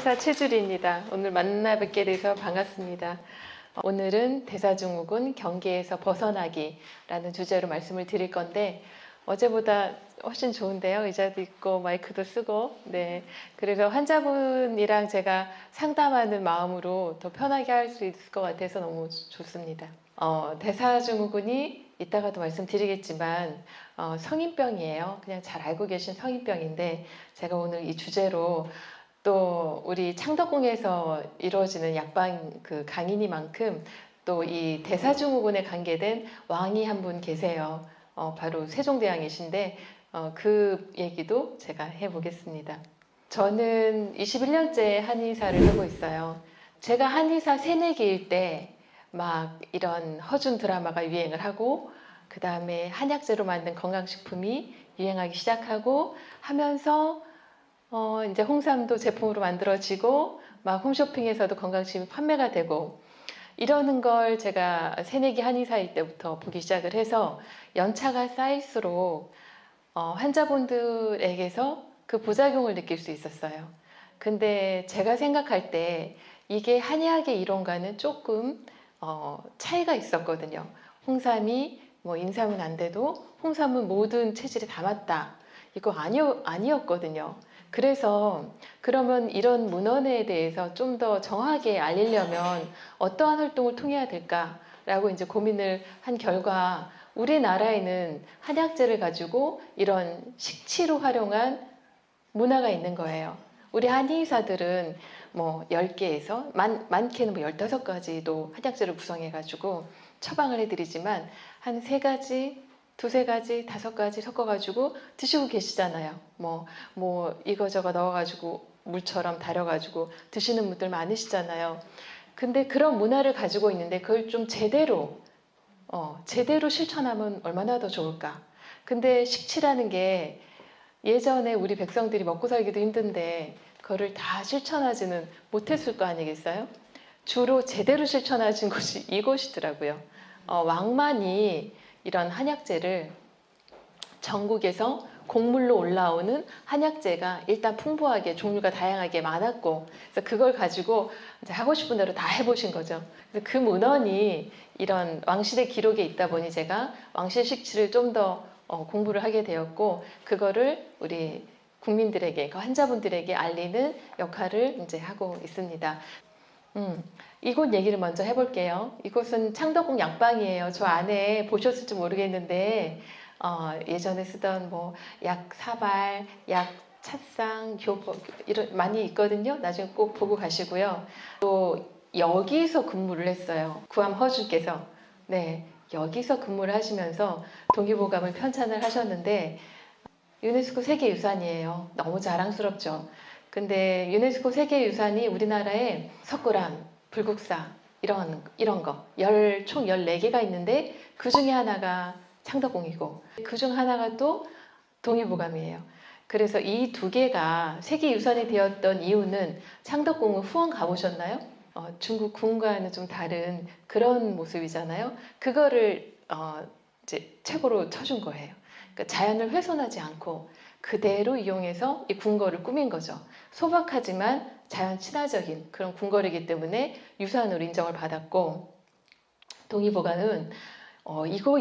한의사 최주리입니다. 오늘 만나 뵙게 돼서 반갑습니다. 오늘은 대사증후군 경계에서 벗어나기라는 주제로 말씀을 드릴 건데 어제보다 훨씬 좋은데요. 의자도 있고 마이크도 쓰고 네. 그래서 환자분이랑 제가 상담하는 마음으로 더 편하게 할 수 있을 것 같아서 너무 좋습니다. 대사증후군이 이따가도 말씀드리겠지만 성인병이에요. 그냥 잘 알고 계신 성인병인데 제가 오늘 이 주제로 또 우리 창덕궁에서 이루어지는 약방 그 강의니만큼 또 이 대사증후군에 관계된 왕이 한 분 계세요. 바로 세종대왕이신데 그 얘기도 제가 해보겠습니다. 저는 21년째 한의사를 하고 있어요. 제가 한의사 새내기일 때 막 이런 허준 드라마가 유행을 하고 그 다음에 한약재로 만든 건강식품이 유행하기 시작하고 하면서 이제 홍삼도 제품으로 만들어지고 막 홈쇼핑에서도 건강식품이 판매가 되고 이러는 걸 제가 새내기 한의사일 때부터 보기 시작을 해서 연차가 쌓일수록 환자분들에게서 그 부작용을 느낄 수 있었어요. 근데 제가 생각할 때 이게 한의학의 이론과는 조금 차이가 있었거든요. 홍삼이 뭐 인삼은 안 돼도 홍삼은 모든 체질에 다 맞다. 이거 아니었거든요. 그래서 그러면 이런 문헌에 대해서 좀 더 정확하게 알리려면 어떠한 활동을 통해야 될까라고 이제 고민을 한 결과 우리나라에는 한약재를 가지고 이런 식치로 활용한 문화가 있는 거예요. 우리 한의사들은 뭐 10개에서 많게는 뭐 15가지도 한약재를 구성해가지고 처방을 해드리지만 한 3가지, 2-3가지, 5가지 섞어가지고 드시고 계시잖아요. 뭐 이거저거 넣어가지고 물처럼 달여가지고 드시는 분들 많으시잖아요. 근데 그런 문화를 가지고 있는데 그걸 좀 제대로 실천하면 얼마나 더 좋을까. 근데 식치라는 게 예전에 우리 백성들이 먹고 살기도 힘든데 그거를 다 실천하지는 못했을 거 아니겠어요? 주로 제대로 실천하신 곳이 이곳이더라고요. 왕만이 이런 한약재를 전국에서 곡물로 올라오는 한약재가 일단 풍부하게 종류가 다양하게 많았고 그래서 그걸 가지고 이제 하고 싶은 대로 다 해보신 거죠. 그래서 그 문헌이 이런 왕실의 기록에 있다 보니 제가 왕실 식치를 좀 더 공부를 하게 되었고 그거를 우리 국민들에게, 환자분들에게 알리는 역할을 이제 하고 있습니다. 이곳 얘기를 먼저 해볼게요. 이곳은 창덕궁 약방이에요. 저 안에 보셨을지 모르겠는데 예전에 쓰던 뭐 약 사발, 약 찻상, 교법 이런 많이 있거든요. 나중에 꼭 보고 가시고요. 또 여기서 근무를 했어요. 구암 허준께서. 네, 여기서 근무를 하시면서 동의보감을 편찬을 하셨는데 유네스코 세계유산이에요. 너무 자랑스럽죠. 근데 유네스코 세계유산이 우리나라에 석굴암, 불국사 이런 거 총 14개가 있는데 그 중에 하나가 창덕궁이고 그 중 하나가 또 동의보감이에요. 그래서 이 2개가 세계유산이 되었던 이유는 창덕궁은 후원 가보셨나요? 중국 궁과는 좀 다른 그런 모습이잖아요. 그거를 이제 최고로 쳐준 거예요. 그러니까 자연을 훼손하지 않고 그대로 이용해서 이 궁궐을 꾸민 거죠. 소박하지만 자연 친화적인 그런 궁궐이기 때문에 유산으로 인정을 받았고 동의보감은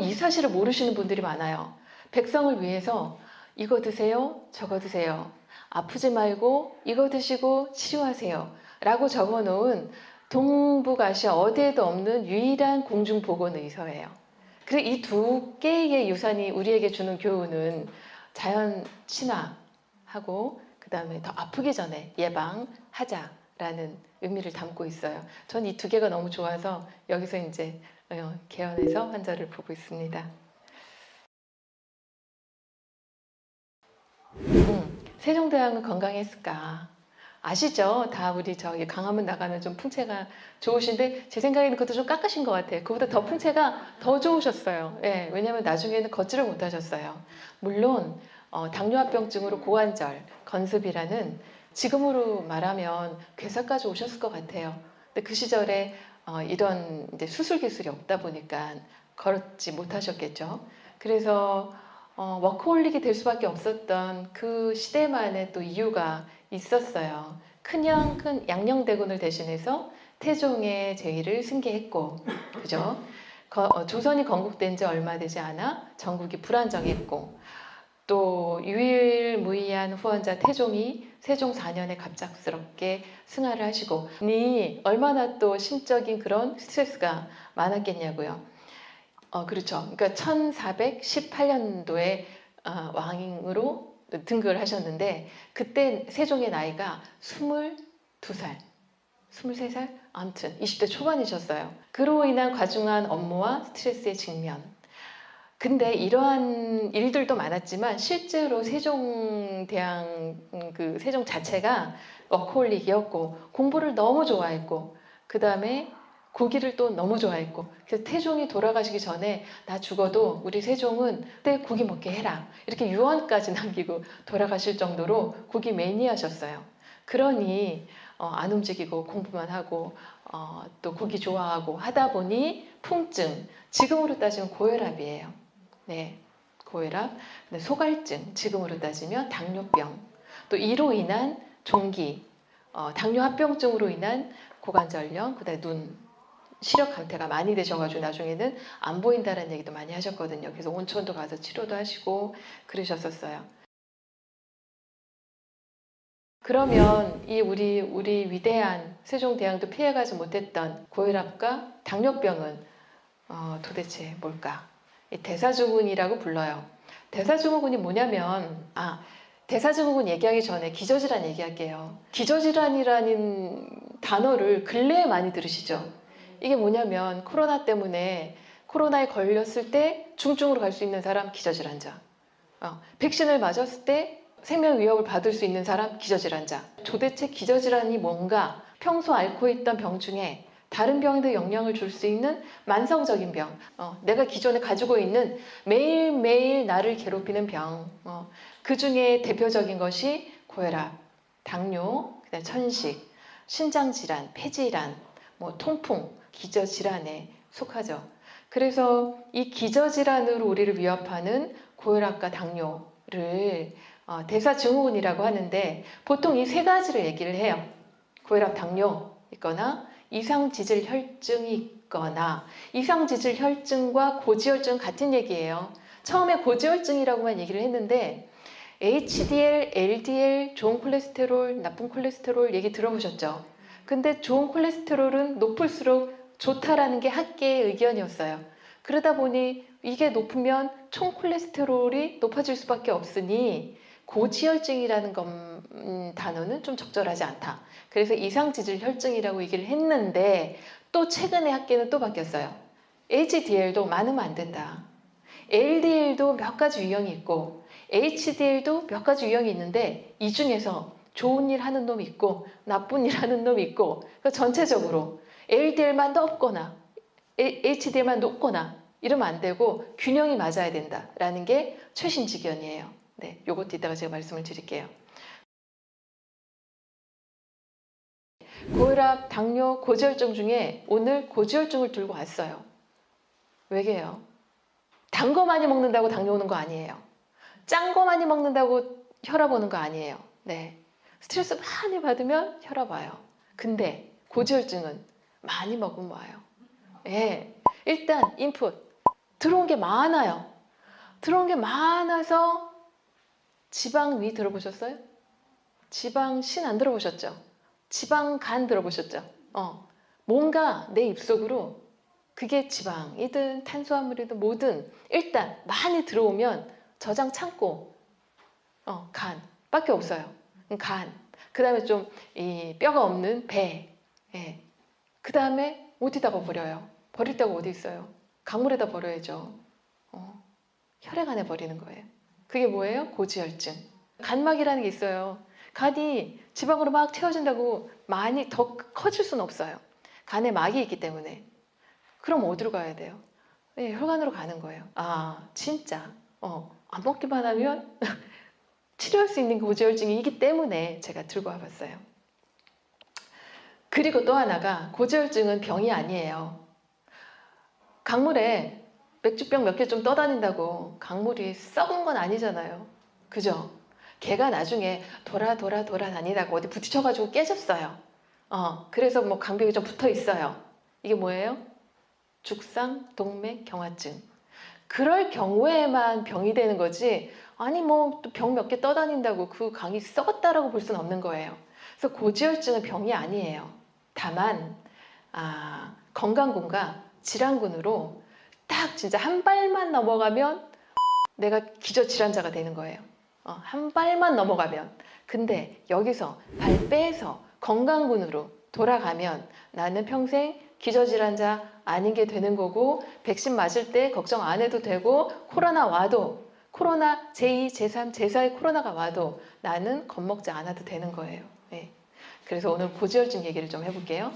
이 사실을 모르시는 분들이 많아요. 백성을 위해서 이거 드세요, 저거 드세요. 아프지 말고 이거 드시고 치료하세요. 라고 적어놓은 동북아시아 어디에도 없는 유일한 공중보건의서예요. 그래서 이 2개의 유산이 우리에게 주는 교훈은 자연 친화하고 그 다음에 더 아프기 전에 예방하자라는 의미를 담고 있어요. 전 이 2개가 너무 좋아서 여기서 이제 개원해서 환자를 보고 있습니다. 세종대왕은 건강했을까? 아시죠? 다 우리 저기 강화문 나가면 좀 풍채가 좋으신데 제 생각에는 그것도 좀 깎으신 것 같아요. 그보다 더 풍채가 더 좋으셨어요. 예, 왜냐하면 나중에는 걷지를 못하셨어요. 물론 당뇨합병증으로 고관절, 건습이라는 지금으로 말하면 괴사까지 오셨을 것 같아요. 근데 그 시절에 이런 이제 수술 기술이 없다 보니까 걸지 못하셨겠죠. 그래서 워크홀릭이 될 수밖에 없었던 그 시대만의 또 이유가 있었어요. 큰 양녕대군을 대신해서 태종의 제위를 승계했고, 그죠? 조선이 건국된 지 얼마 되지 않아 전국이 불안정했고, 또 유일무이한 후원자 태종이 세종 4년에 갑작스럽게 승하를 하시고, 니 얼마나 또 심적인 그런 스트레스가 많았겠냐고요. 그렇죠. 그러니까 1418년도에 왕으로 등극을 하셨는데, 그때 세종의 나이가 22살, 23살? 아무튼 20대 초반이셨어요. 그로 인한 과중한 업무와 스트레스의 직면. 근데 이러한 일들도 많았지만 실제로 세종대왕 세종 자체가 워커홀릭이었고 공부를 너무 좋아했고, 그 다음에 고기를 또 너무 좋아했고, 그래서 태종이 돌아가시기 전에 나 죽어도 우리 세종은 그때 고기 먹게 해라, 이렇게 유언까지 남기고 돌아가실 정도로 고기 매니아셨어요. 그러니 안 움직이고 공부만 하고 또 고기 좋아하고 하다 보니 풍증, 지금으로 따지면 고혈압이에요. 네, 고혈압, 소갈증, 지금으로 따지면 당뇨병, 또 이로 인한 종기, 당뇨합병증으로 인한 고관절염, 그다음에 눈, 시력 강퇴가 많이 되셔가지고 나중에는 안 보인다는 얘기도 많이 하셨거든요. 그래서 온천도 가서 치료도 하시고 그러셨었어요. 그러면 이 우리 위대한 세종대왕도 피해가지 못했던 고혈압과 당뇨병은 도대체 뭘까? 이 대사증후군이라고 불러요. 대사증후군이 뭐냐면, 대사증후군 얘기하기 전에 기저질환 얘기할게요. 기저질환이라는 단어를 근래에 많이 들으시죠? 이게 뭐냐면 코로나 때문에 코로나에 걸렸을 때 중증으로 갈 수 있는 사람 기저질환자, 백신을 맞았을 때 생명 위협을 받을 수 있는 사람 기저질환자. 도대체 기저질환이 뭔가, 평소 앓고 있던 병 중에 다른 병에도 영향을 줄 수 있는 만성적인 병, 내가 기존에 가지고 있는 매일매일 나를 괴롭히는 병, 그 중에 대표적인 것이 고혈압, 당뇨, 그다음에 천식, 신장질환, 폐질환, 통풍, 기저질환에 속하죠. 그래서 이 기저질환으로 우리를 위협하는 고혈압과 당뇨를 대사증후군이라고 하는데, 보통 이 세 가지를 얘기를 해요. 고혈압, 당뇨 있거나 이상지질 혈증이 있거나. 이상지질 혈증과 고지혈증은 같은 얘기예요. 처음에 고지혈증이라고만 얘기를 했는데 HDL, LDL, 좋은 콜레스테롤, 나쁜 콜레스테롤 얘기 들어보셨죠? 근데 좋은 콜레스테롤은 높을수록 좋다라는 게 학계의 의견이었어요. 그러다 보니 이게 높으면 총 콜레스테롤이 높아질 수밖에 없으니 고지혈증이라는 단어는 좀 적절하지 않다. 그래서 이상지질 혈증이라고 얘기를 했는데, 또 최근에 학계는 또 바뀌었어요. HDL도 많으면 안 된다. LDL도 몇 가지 유형이 있고 HDL도 몇 가지 유형이 있는데, 이 중에서 좋은 일 하는 놈이 있고 나쁜 일 하는 놈이 있고, 그러니까 전체적으로 LDL만 높거나 HDL만 높거나 이러면 안 되고 균형이 맞아야 된다라는 게 최신 지견이에요. 네, 요것도 이따가 제가 말씀을 드릴게요. 고혈압, 당뇨, 고지혈증 중에 오늘 고지혈증을 들고 왔어요. 왜게요? 단 거 많이 먹는다고 당뇨 오는 거 아니에요. 짠 거 많이 먹는다고 혈압 오는 거 아니에요. 네, 스트레스 많이 받으면 혈압 와요. 근데 고지혈증은 많이 먹으면 와요. 네, 일단 인풋 들어온 게 많아요. 들어온 게 많아서 지방위 들어보셨어요? 지방신 안 들어보셨죠? 지방간 들어보셨죠? 뭔가 내 입속으로 그게 지방이든 탄수화물이든 뭐든 일단 많이 들어오면 저장 창고, 간밖에 없어요. 간. 그 다음에 좀 이 뼈가 없는 배. 예. 그 다음에 어디다가 버려요? 버릴 데가 어디 있어요? 강물에다 버려야죠. 혈액 안에 버리는 거예요. 그게 뭐예요? 고지혈증. 간막이라는 게 있어요. 간이 지방으로 막 채워진다고 많이 더 커질 수는 없어요. 간에 막이 있기 때문에. 그럼 어디로 가야 돼요? 네, 혈관으로 가는 거예요. 진짜 안 먹기만 하면 치료할 수 있는 고지혈증이기 때문에 제가 들고 와봤어요. 그리고 또 하나가, 고지혈증은 병이 아니에요. 강물에 맥주병 몇 개 좀 떠다닌다고 강물이 썩은 건 아니잖아요. 그죠? 걔가 나중에 돌아 다니다가 어디 부딪혀가지고 깨졌어요. 그래서 뭐 강벽이 좀 붙어 있어요. 이게 뭐예요? 죽상, 동맥, 경화증. 그럴 경우에만 병이 되는 거지, 아니 뭐 또 병 몇 개 떠다닌다고 그 강이 썩었다라고 볼 수는 없는 거예요. 그래서 고지혈증은 병이 아니에요. 다만 건강군과 질환군으로 딱 진짜 한 발만 넘어가면 내가 기저질환자가 되는 거예요. 한 발만 넘어가면. 근데 여기서 발 빼서 건강군으로 돌아가면 나는 평생 기저질환자 아닌 게 되는 거고, 백신 맞을 때 걱정 안 해도 되고, 코로나 와도, 코로나 제2, 제3, 제4의 코로나가 와도 나는 겁먹지 않아도 되는 거예요. 네. 그래서 오늘 고지혈증 얘기를 좀 해볼게요.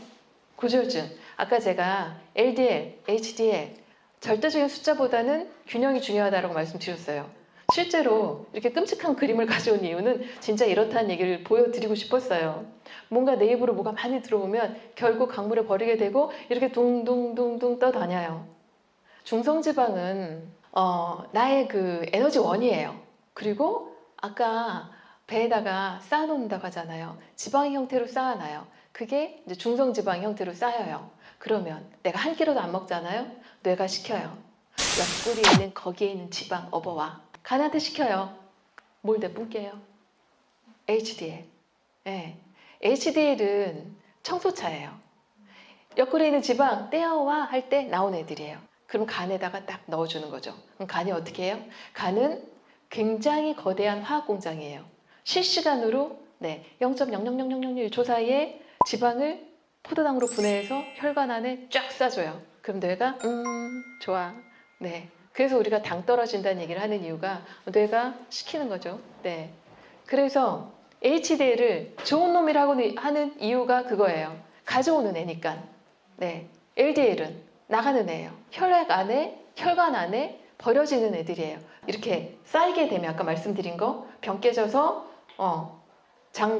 고지혈증. 아까 제가 LDL, HDL, 절대적인 숫자보다는 균형이 중요하다고 말씀드렸어요. 실제로 이렇게 끔찍한 그림을 가져온 이유는 진짜 이렇다는 얘기를 보여드리고 싶었어요. 뭔가 내 입으로 뭐가 많이 들어오면 결국 강물에 버리게 되고 이렇게 둥둥둥둥 떠다녀요. 중성지방은 나의 그 에너지원이에요. 그리고 아까 배에다가 쌓아놓는다고 하잖아요. 지방 형태로 쌓아놔요. 그게 이제 중성지방 형태로 쌓여요. 그러면 내가 한 끼로도 안 먹잖아요. 뇌가 시켜요. 옆구리에 있는 거기에 있는 지방 업어와. 간한테 시켜요. 뭘 내뿜게요? HDL. 네. HDL은 청소차예요. 옆구리에 있는 지방 떼어와 할 때 나온 애들이에요. 그럼 간에다가 딱 넣어주는 거죠. 그럼 간이 어떻게 해요? 간은 굉장히 거대한 화학 공장이에요. 실시간으로 0.00001초 사이에 지방을 포도당으로 분해해서 혈관 안에 쫙 싸줘요. 그럼 뇌가 좋아. 네. 그래서 우리가 당 떨어진다는 얘기를 하는 이유가 뇌가 시키는 거죠. 네. 그래서 HDL을 좋은 놈이라고 하는 이유가 그거예요. 가져오는 애니까. 네. LDL은 나가는 애예요. 혈관 안에 버려지는 애들이에요. 이렇게 쌓이게 되면 아까 말씀드린 거, 병 깨져서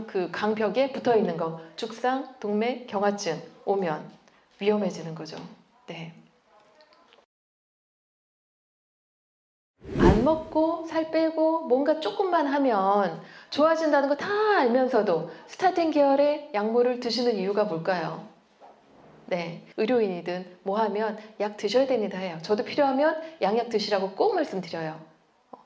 그 강벽에 붙어 있는 거, 죽상, 동맥, 경화증 오면 위험해지는 거죠. 네. 안 먹고 살 빼고 뭔가 조금만 하면 좋아진다는 거 다 알면서도 스타틴 계열의 약물을 드시는 이유가 뭘까요? 네, 의료인이든 뭐 하면 약 드셔야 됩니다 해요. 저도 필요하면 양약 드시라고 꼭 말씀드려요.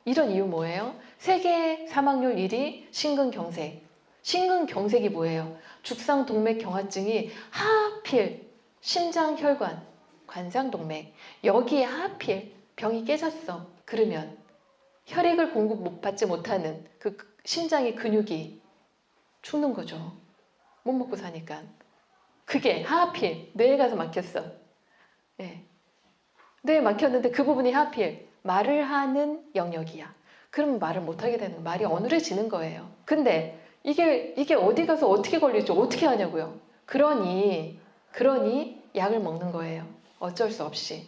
이런 이유 뭐예요? 세계 사망률 1위 심근경색. 심근경색이 뭐예요? 죽상 동맥 경화증이 하필 심장혈관, 관상동맥 여기에 하필 병이 깨졌어. 그러면 혈액을 공급 받지 못하는 그 심장의 근육이 죽는 거죠. 못 먹고 사니까. 그게 하필 뇌에 가서 막혔어. 네. 뇌에 막혔는데 그 부분이 하필 말을 하는 영역이야. 그러면 말을 못하게 되는 거예요. 말이 어눌해지는 거예요. 근데 이게 어디 가서 어떻게 걸릴지 어떻게 하냐고요. 그러니 약을 먹는 거예요. 어쩔 수 없이.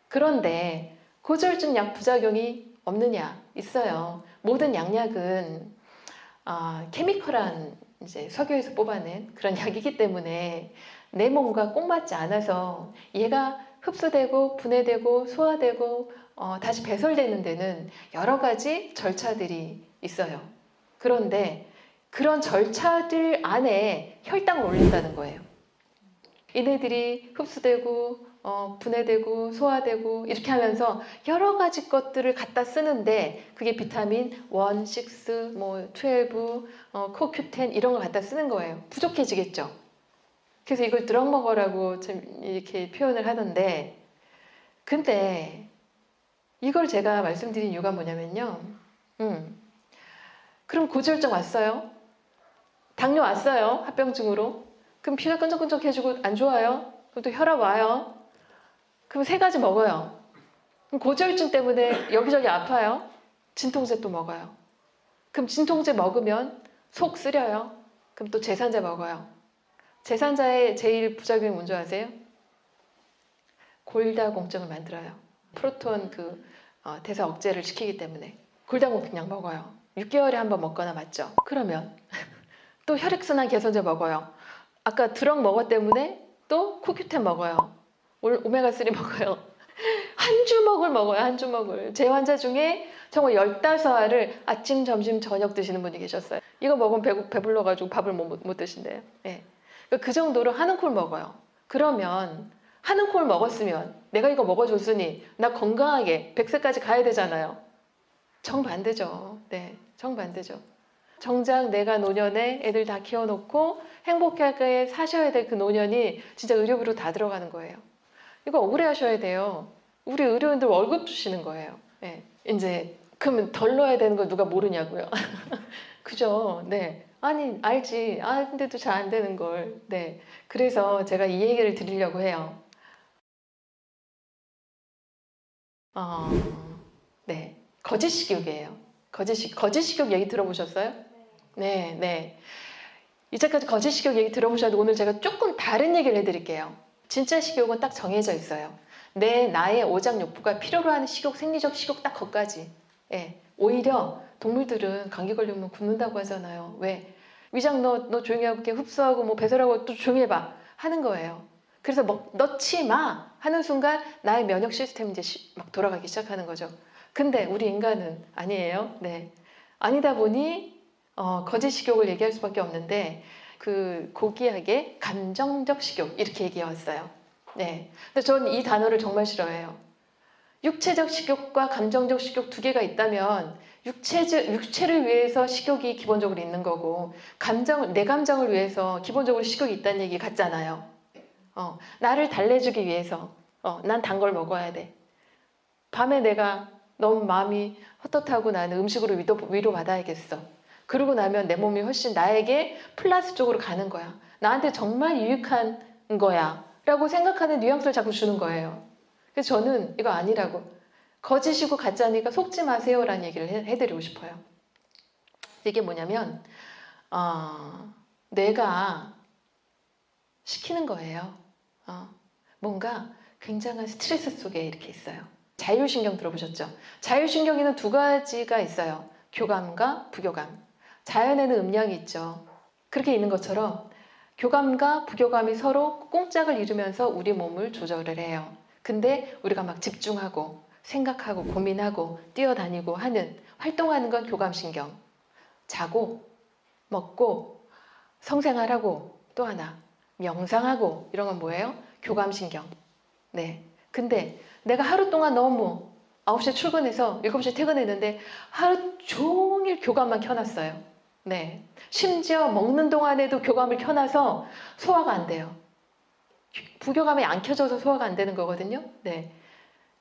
그런데 고지혈증 약 부작용이 없느냐? 있어요. 모든 약약은 케미컬한 이제 석유에서 뽑아낸 그런 약이기 때문에 내 몸과 꼭 맞지 않아서 얘가 흡수되고 분해되고 소화되고 다시 배설되는 데는 여러 가지 절차들이 있어요. 그런데 그런 절차들 안에 혈당을 올린다는 거예요. 이네들이 흡수되고 분해되고 소화되고 이렇게 하면서 여러 가지 것들을 갖다 쓰는데 그게 비타민 1, 6, 12, 코큐텐 이런 걸 갖다 쓰는 거예요. 부족해지겠죠. 그래서 이걸 드럭 먹으라고 좀 이렇게 표현을 하던데, 근데 이걸 제가 말씀드린 이유가 뭐냐면요. 그럼 고지혈증 왔어요? 당뇨 왔어요? 합병증으로? 그럼 피가 끈적끈적해지고 안 좋아요? 그럼 또 혈압 와요? 그럼 3가지 먹어요. 그럼 고지혈증 때문에 여기저기 아파요? 진통제 또 먹어요. 그럼 진통제 먹으면 속 쓰려요? 그럼 또 제산제 먹어요. 제산제의 제일 부작용이 뭔지 아세요? 골다공증을 만들어요. 프로톤 대사 억제를 시키기 때문에 골다공증 약 먹어요. 6개월에 한 번 먹거나 맞죠? 그러면 또 혈액순환 개선제 먹어요. 아까 드럭 먹었 때문에 또 코큐텐 먹어요. 오메가3 먹어요. 한 주먹을 먹어요. 한 주먹을. 제 환자 중에 정말 15알을 아침, 점심, 저녁 드시는 분이 계셨어요. 이거 먹으면 배불러가지고 밥을 못 드신대요. 예. 그 정도로 한 움큼 먹어요. 그러면 한 움큼 먹었으면 내가 이거 먹어줬으니 나 건강하게 100세까지 가야 되잖아요. 정반대죠. 네, 정반대죠. 정작 내가 노년에 애들 다 키워놓고 행복하게 사셔야 될 그 노년이 진짜 의료비로 다 들어가는 거예요. 이거 억울해 하셔야 돼요. 우리 의료인들 월급 주시는 거예요. 네. 이제 그러면 덜 넣어야 되는 걸 누가 모르냐고요. 그죠? 네. 아니 알지. 아 근데도 잘 안 되는 걸. 네. 그래서 제가 이 얘기를 드리려고 해요. 네. 거짓 식욕이에요. 거짓 식욕 얘기 들어보셨어요? 네, 네. 이제까지 거짓 식욕 얘기 들어보셔도 오늘 제가 조금 다른 얘기를 해드릴게요. 진짜 식욕은 딱 정해져 있어요. 나의 오장육부가 필요로 하는 식욕, 생리적 식욕 딱 거기까지. 예. 오히려 동물들은 감기 걸리면 굶는다고 하잖아요. 왜? 위장 너 조용히 하고 이렇게 흡수하고 뭐 배설하고 또 조용히 해봐 하는 거예요. 그래서 넣지 마 하는 순간 나의 면역 시스템이 이제 막 돌아가기 시작하는 거죠. 근데 우리 인간은 아니에요. 네. 아니다 보니 거짓 식욕을 얘기할 수밖에 없는데 그 고귀하게 감정적 식욕 이렇게 얘기해 왔어요. 네. 근데 저는 이 단어를 정말 싫어해요. 육체적 식욕과 감정적 식욕 두 개가 있다면 육체를 위해서 식욕이 기본적으로 있는 거고 내 감정을 위해서 기본적으로 식욕이 있다는 얘기 같잖아요. 나를 달래주기 위해서 난 단 걸 먹어야 돼. 밤에 내가 너무 마음이 헛헛하고 나는 음식으로 위로받아야겠어. 그러고 나면 내 몸이 훨씬 나에게 플러스 쪽으로 가는 거야. 나한테 정말 유익한 거야 라고 생각하는 뉘앙스를 자꾸 주는 거예요. 그래서 저는 이거 아니라고 거짓이고 가짜니까 속지 마세요 라는 얘기를 해드리고 싶어요. 이게 뭐냐면 내가 시키는 거예요. 뭔가 굉장한 스트레스 속에 이렇게 있어요. 자율신경 들어보셨죠? 자율신경에는 두 가지가 있어요. 교감과 부교감. 자연에는 음양이 있죠. 그렇게 있는 것처럼 교감과 부교감이 서로 꽁짝을 이루면서 우리 몸을 조절을 해요. 근데 우리가 막 집중하고 생각하고 고민하고 뛰어다니고 하는 활동하는 건 교감신경. 자고 먹고 성생활하고 또 하나 명상하고 이런 건 뭐예요? 교감신경. 네. 근데 내가 하루 동안 너무 9시에 출근해서 7시에 퇴근했는데 하루 종일 교감만 켜놨어요. 네. 심지어 먹는 동안에도 교감을 켜놔서 소화가 안 돼요. 부교감이 안 켜져서 소화가 안 되는 거거든요. 네.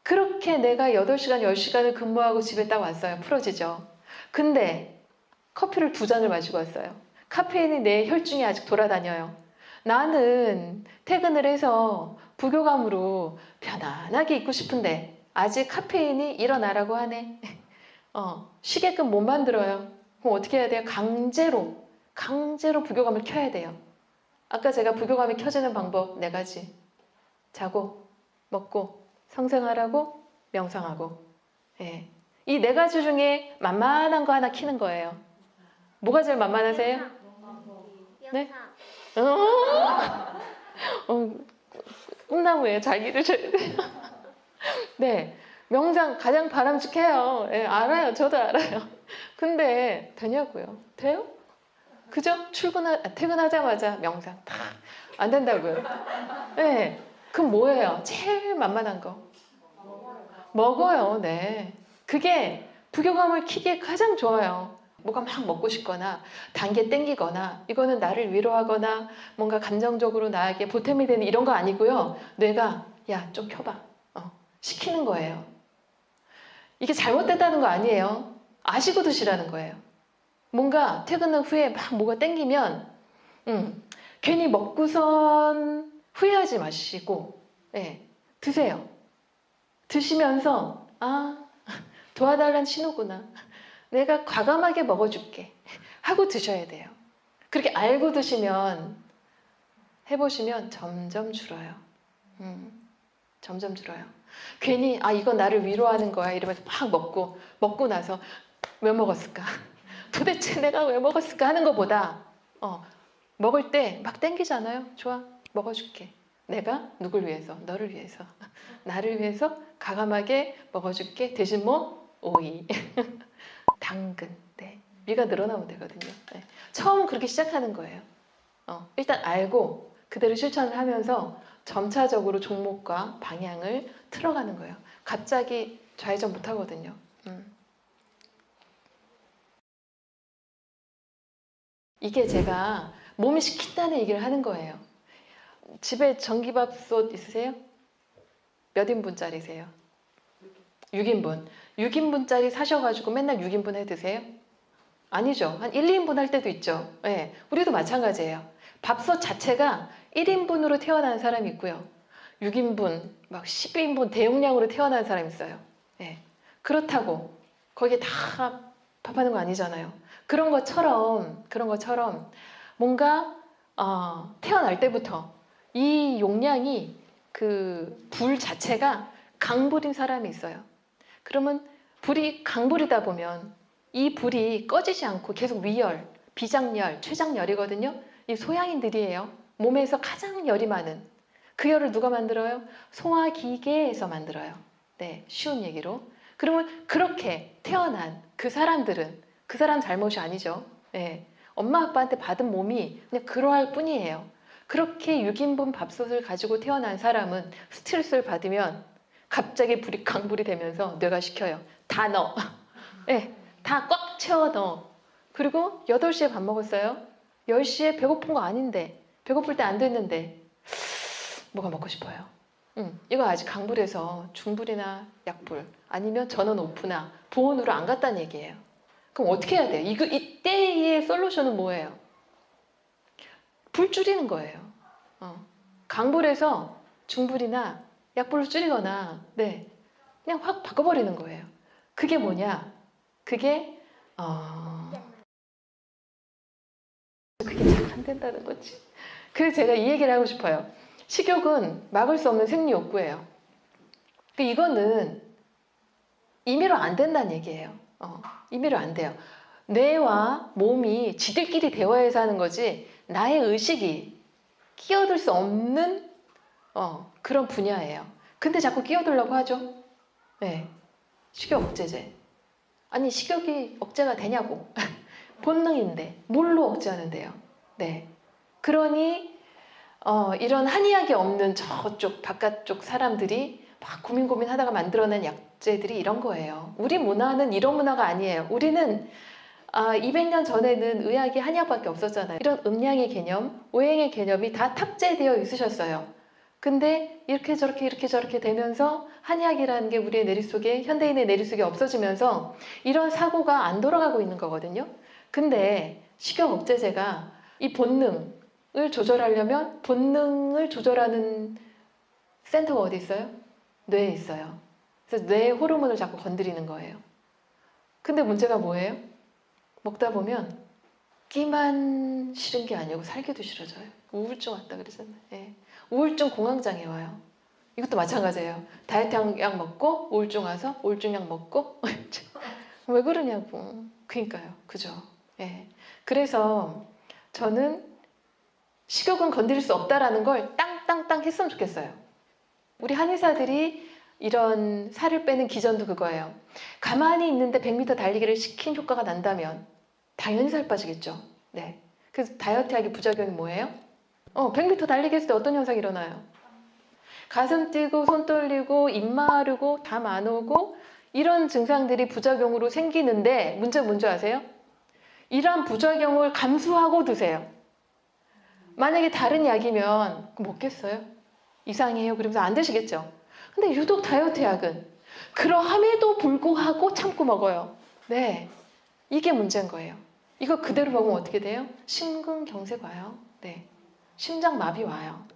그렇게 내가 8시간, 10시간을 근무하고 집에 딱 왔어요. 풀어지죠. 근데 커피를 2잔을 마시고 왔어요. 카페인이 내 혈중에 아직 돌아다녀요. 나는 퇴근을 해서 부교감으로 편안하게 있고 싶은데 아직 카페인이 일어나라고 하네. 쉬게끔 못 만들어요. 그럼 어떻게 해야 돼요? 강제로 부교감을 켜야 돼요. 아까 제가 부교감이 켜지는 방법 4가지. 자고, 먹고, 성생활하고, 명상하고. 예. 이 4가지 중에 만만한 거 하나 켜는 거예요. 뭐가 제일 만만하세요? 네? 꿈나무예요. 잘 기르셔야 돼요. 네. 명상 가장 바람직해요. 예, 알아요. 저도 알아요. 근데 되냐고요? 돼요? 그죠? 퇴근하자마자 명상 다 안 된다고요. 네. 그럼 뭐예요? 제일 만만한 거. 먹어요. 네. 그게 부교감을 키기에 가장 좋아요. 뭐가 막 먹고 싶거나 단계 땡기거나 이거는 나를 위로하거나 뭔가 감정적으로 나에게 보탬이 되는 이런 거 아니고요. 뇌가 야, 좀 켜봐. 시키는 거예요. 이게 잘못됐다는 거 아니에요. 아시고 드시라는 거예요. 뭔가 퇴근 후에 막 뭐가 땡기면 괜히 먹고선 후회하지 마시고 드세요. 드시면서 도와달라는 신호구나. 내가 과감하게 먹어줄게 하고 드셔야 돼요. 그렇게 알고 드시면 해보시면 점점 줄어요. 점점 줄어요. 괜히 이거 나를 위로하는 거야 이러면서 막 먹고 나서 왜 먹었을까? 도대체 내가 왜 먹었을까 하는 것보다 먹을 때 막 땡기잖아요. 좋아, 먹어줄게. 내가 누굴 위해서? 너를 위해서. 나를 위해서 가감하게 먹어줄게. 대신 뭐? 오이, 당근. 네. 위가 늘어나면 되거든요. 네. 처음 그렇게 시작하는 거예요. 일단 알고 그대로 실천을 하면서 점차적으로 종목과 방향을 틀어가는 거예요. 갑자기 좌회전 못 하거든요. 이게 제가 몸이 시킨다는 얘기를 하는 거예요. 집에 전기밥솥 있으세요? 몇 인분짜리세요? 6인분. 6인분짜리 사셔가지고 맨날 6인분 해 드세요? 아니죠. 한 1, 2인분 할 때도 있죠. 네, 우리도 마찬가지예요. 밥솥 자체가 1인분으로 태어난 사람이 있고요. 6인분, 막 12인분 대용량으로 태어난 사람이 있어요. 네, 그렇다고 거기에 다 밥하는 거 아니잖아요. 그런 것처럼 뭔가 태어날 때부터 이 용량이 그 불 자체가 강불인 사람이 있어요. 그러면 불이 강불이다 보면 이 불이 꺼지지 않고 계속 위열, 비장열, 췌장열이거든요. 이 소양인들이에요. 몸에서 가장 열이 많은 그 열을 누가 만들어요? 소화기계에서 만들어요. 네, 쉬운 얘기로. 그러면 그렇게 태어난 그 사람들은 그 사람 잘못이 아니죠. 네, 엄마 아빠한테 받은 몸이 그냥 그러할 뿐이에요. 그렇게 6인분 밥솥을 가지고 태어난 사람은 스트레스를 받으면 갑자기 불이 강불이 되면서 뇌가 시켜요. 다 넣어. 네, 다 꽉 채워 넣어. 그리고 8시에 밥 먹었어요. 10시에 배고픈 거 아닌데 배고플 때 안 됐는데 뭐가 먹고 싶어요. 이거 아직 강불에서 중불이나 약불 아니면 전원 오프나 보온으로 안 갔다는 얘기예요. 그럼 어떻게 해야 돼요? 이때의 솔루션은 뭐예요? 불 줄이는 거예요. 강불에서 중불이나 약불로 줄이거나 네, 그냥 확 바꿔버리는 거예요. 그게 뭐냐? 그게 잘 안 된다는 거지. 그래서 제가 이 얘기를 하고 싶어요. 식욕은 막을 수 없는 생리 욕구예요. 이거는 임의로 안 된다는 얘기예요. 임의로 안 돼요. 뇌와 몸이 지들끼리 대화해서 하는 거지 나의 의식이 끼어들 수 없는 그런 분야예요. 근데 자꾸 끼어들려고 하죠. 네. 식욕 억제제. 아니 식욕이 억제가 되냐고. 본능인데 뭘로 억제하는데요. 네. 그러니 이런 한의학이 없는 저쪽 바깥쪽 사람들이 막 고민하다가 만들어낸 약재들이 이런 거예요. 우리 문화는 이런 문화가 아니에요. 우리는 200년 전에는 의학이 한의학밖에 없었잖아요. 이런 음양의 개념, 오행의 개념이 다 탑재되어 있으셨어요. 근데 이렇게 저렇게 되면서 한의학이라는 게 우리의 내리속에, 현대인의 내리속에 없어지면서 이런 사고가 안 돌아가고 있는 거거든요. 근데 식욕 억제제가 이 본능을 조절하려면 본능을 조절하는 센터가 어디 있어요? 뇌에 있어요. 그래서 뇌의 호르몬을 자꾸 건드리는 거예요. 근데 문제가 뭐예요? 먹다 보면 끼만 싫은 게 아니고 살기도 싫어져요. 우울증 왔다 그러잖아요. 예. 우울증 공황장애 와요. 이것도 마찬가지예요. 다이어트 약 먹고 우울증 와서 우울증 약 먹고 왜 그러냐고. 그러니까요. 그죠? 예. 그래서 저는 식욕은 건드릴 수 없다라는 걸 땅땅땅 했으면 좋겠어요. 우리 한의사들이 이런 살을 빼는 기전도 그거예요. 가만히 있는데 100m 달리기를 시킨 효과가 난다면 당연히 살 빠지겠죠. 네. 그래서 다이어트 약의 부작용이 뭐예요? 100m 달리기 했을 때 어떤 현상이 일어나요? 가슴 뛰고 손 떨리고 입 마르고 담 안 오고 이런 증상들이 부작용으로 생기는데 문제가 뭔지 아세요? 이러한 부작용을 감수하고 드세요. 만약에 다른 약이면 먹겠어요? 이상해요. 그러면서 안 드시겠죠? 근데 유독 다이어트 약은 그러함에도 불구하고 참고 먹어요. 네, 이게 문제인 거예요. 이거 그대로 먹으면 어떻게 돼요? 심근경색 와요. 네, 심장마비 와요.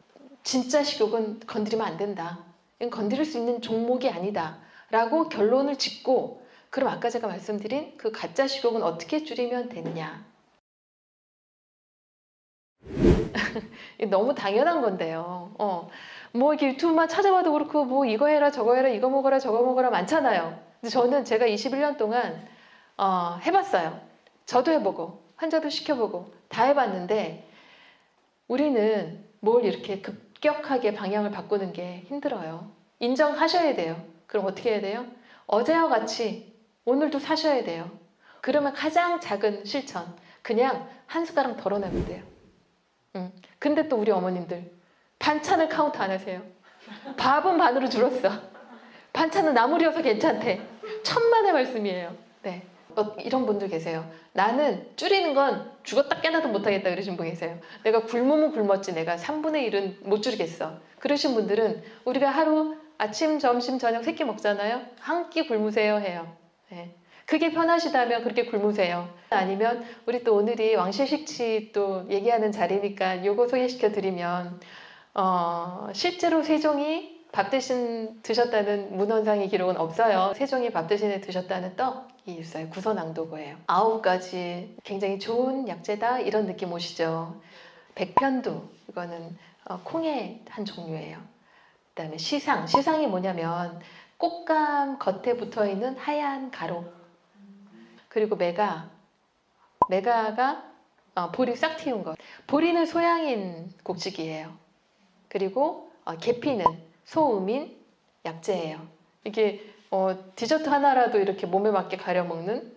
진짜 식욕은 건드리면 안 된다. 이건 건드릴 수 있는 종목이 아니다. 라고 결론을 짓고 그럼 아까 제가 말씀드린 그 가짜 식욕은 어떻게 줄이면 되느냐. 너무 당연한 건데요. 뭐 이렇게 유튜브만 찾아봐도 그렇고 뭐 이거 해라 저거 해라 이거 먹어라 저거 먹어라 많잖아요. 근데 저는 제가 21년 동안 해봤어요. 저도 해보고 환자도 시켜보고 다 해봤는데 우리는 뭘 이렇게 급격하게 방향을 바꾸는 게 힘들어요. 인정하셔야 돼요. 그럼 어떻게 해야 돼요? 어제와 같이 오늘도 사셔야 돼요. 그러면 가장 작은 실천, 그냥 한 숟가락 덜어내면 돼요. 근데 또 우리 어머님들 반찬을 카운트 안 하세요. 밥은 반으로 줄었어. 반찬은 나물이어서 괜찮대. 천만의 말씀이에요. 네. 이런 분들 계세요. 나는 줄이는 건 죽었다 깨나도 못하겠다 그러신 분 계세요. 내가 굶으면 굶었지 내가 3분의 1은 못 줄이겠어. 그러신 분들은 우리가 하루 아침, 점심, 저녁 3끼 먹잖아요. 한 끼 굶으세요 해요. 네. 그게 편하시다면 그렇게 굶으세요. 아니면 우리 또 오늘이 왕실식치 또 얘기하는 자리니까 요거 소개시켜 드리면 실제로 세종이 밥 대신 드셨다는 문헌상의 기록은 없어요. 세종이 밥 대신에 드셨다는 떡이 있어요. 구서낭도고예요. 9가지 굉장히 좋은 약재다 이런 느낌 오시죠. 백편두 이거는 콩의 한 종류예요. 그다음에 시상이 뭐냐면 꽃감 겉에 붙어있는 하얀 가루. 그리고 메가가 보리 싹 틔운 것. 보리는 소양인 곡식이에요. 그리고 계피는 소음인 약재예요. 이게 디저트 하나라도 이렇게 몸에 맞게 가려 먹는.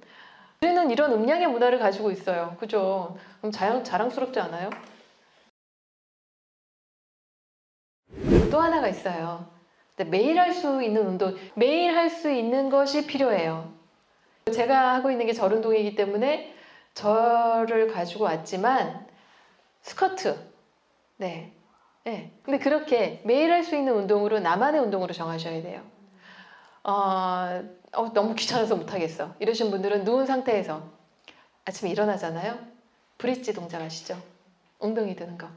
우리는 이런 음양의 문화를 가지고 있어요. 그죠? 그럼 자랑스럽지 않아요? 그리고 또 하나가 있어요. 매일 할 수 있는 운동, 매일 할 수 있는 것이 필요해요. 제가 하고 있는 게 절운동이기 때문에 절을 가지고 왔지만 스쿼트, 네. 근데 그렇게 매일 할 수 있는 운동으로 나만의 운동으로 정하셔야 돼요. 너무 귀찮아서 못하겠어. 이러신 분들은 누운 상태에서 아침에 일어나잖아요. 브릿지 동작 아시죠? 엉덩이 드는 거.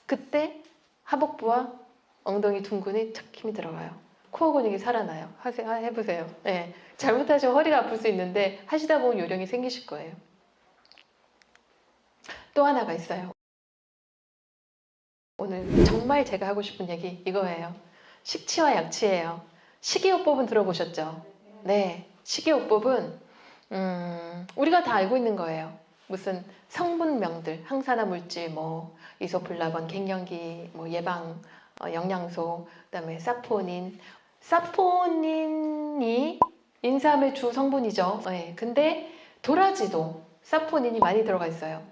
그때 하복부와 엉덩이 둥근이 착 힘이 들어가요. 코어 근육이 살아나요. 해보세요. 네. 잘못하시면 허리가 아플 수 있는데 하시다 보면 요령이 생기실 거예요. 또 하나가 있어요. 오늘 정말 제가 하고 싶은 얘기 이거예요. 식치와 약치예요. 식이요법은 들어보셨죠? 네. 식이요법은 우리가 다 알고 있는 거예요. 무슨 성분명들, 항산화 물질, 뭐 이소플라본, 갱년기, 뭐 예방 영양소, 그다음에 사포닌이 인삼의 주 성분이죠. 네. 근데 도라지도 사포닌이 많이 들어가 있어요.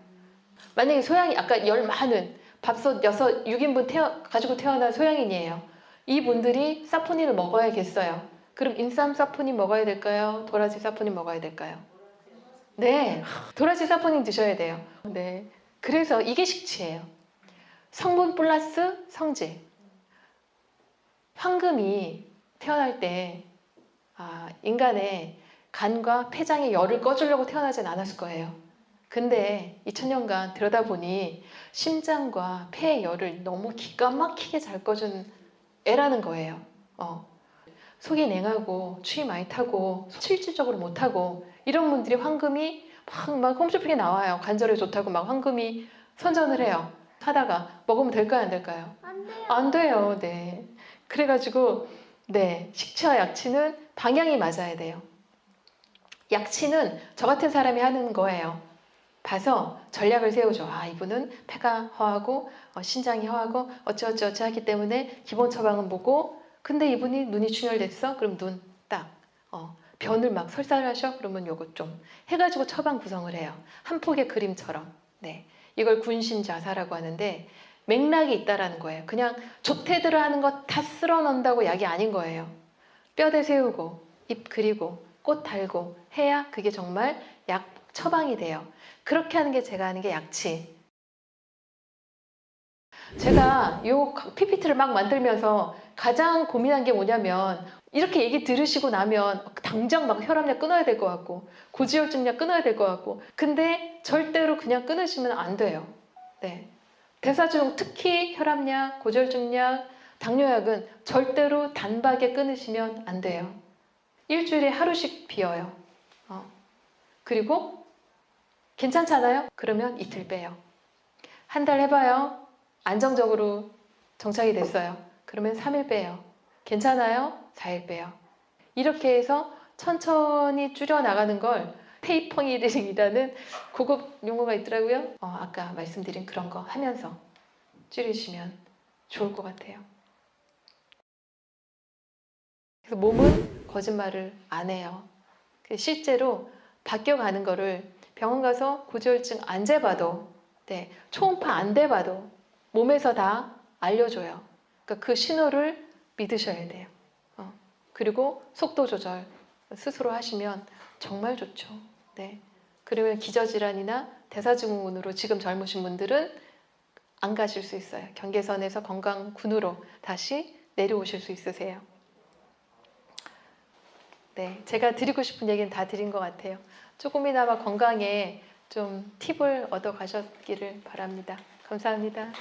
만약에 소양이 아까 열 많은 밥솥 6인분 가지고 태어난 소양인이에요. 이분들이 사포닌을 먹어야겠어요. 그럼 인삼 사포닌 먹어야 될까요? 도라지 사포닌 먹어야 될까요? 네, 도라지 사포닌 드셔야 돼요. 네, 그래서 이게 식치예요. 성분 플러스 성질. 황금이 태어날 때 인간의 간과 폐장의 열을 꺼주려고 태어나진 않았을 거예요. 근데 2000년간 들여다보니 심장과 폐의 열을 너무 기가 막히게 잘 꺼준 애라는 거예요. 속이 냉하고 추위 많이 타고 실질적으로 못하고 이런 분들이 황금이 막 홈쇼핑에 나와요. 관절에 좋다고 막 황금이 선전을 해요. 하다가 먹으면 될까요? 안 될까요? 안 돼요. 안 돼요. 네. 그래가지고 네, 식치와 약치는 방향이 맞아야 돼요. 약치는 저 같은 사람이 하는 거예요. 봐서 전략을 세우죠. 이분은 폐가 허하고 신장이 허하고 어쩌어쩌 하기 때문에 기본 처방은 보고 근데 이분이 눈이 충혈됐어? 그럼 눈 딱. 변을 막 설사하셔? 그러면 요거 좀 해가지고 처방 구성을 해요. 한 폭의 그림처럼. 네, 이걸 군신자사라고 하는데 맥락이 있다라는 거예요. 그냥 조태들을 하는 거 다 쓸어 넣는다고 약이 아닌 거예요. 뼈대 세우고 잎 그리고 꽃 달고 해야 그게 정말 약 처방이 돼요. 그렇게 하는 게 제가 하는 게 약치. 제가 요 PPT를 막 만들면서 가장 고민한 게 뭐냐면 이렇게 얘기 들으시고 나면 당장 막 혈압약 끊어야 될 것 같고 고지혈증약 끊어야 될 것 같고 근데 절대로 그냥 끊으시면 안 돼요. 네. 대사중 특히 혈압약, 고지혈증약, 당뇨약은 절대로 단박에 끊으시면 안 돼요. 일주일에 하루씩 비워요. 그리고 괜찮잖아요? 그러면 이틀 빼요. 한 달 해봐요. 안정적으로 정착이 됐어요. 그러면 3일 빼요. 괜찮아요? 4일 빼요. 이렇게 해서 천천히 줄여나가는 걸 테이퍼링이라는 고급 용어가 있더라고요. 아까 말씀드린 그런 거 하면서 줄이시면 좋을 것 같아요. 그래서 몸은 거짓말을 안 해요. 실제로 바뀌어가는 거를 병원 가서 고지혈증 안 재봐도, 네, 초음파 안 돼봐도 몸에서 다 알려줘요. 그러니까 그 신호를 믿으셔야 돼요. 그리고 속도 조절 스스로 하시면 정말 좋죠. 네. 그러면 기저질환이나 대사증후군으로 지금 젊으신 분들은 안 가실 수 있어요. 경계선에서 건강군으로 다시 내려오실 수 있으세요. 네, 제가 드리고 싶은 얘기는 다 드린 것 같아요. 조금이나마 건강에 좀 팁을 얻어 가셨기를 바랍니다. 감사합니다.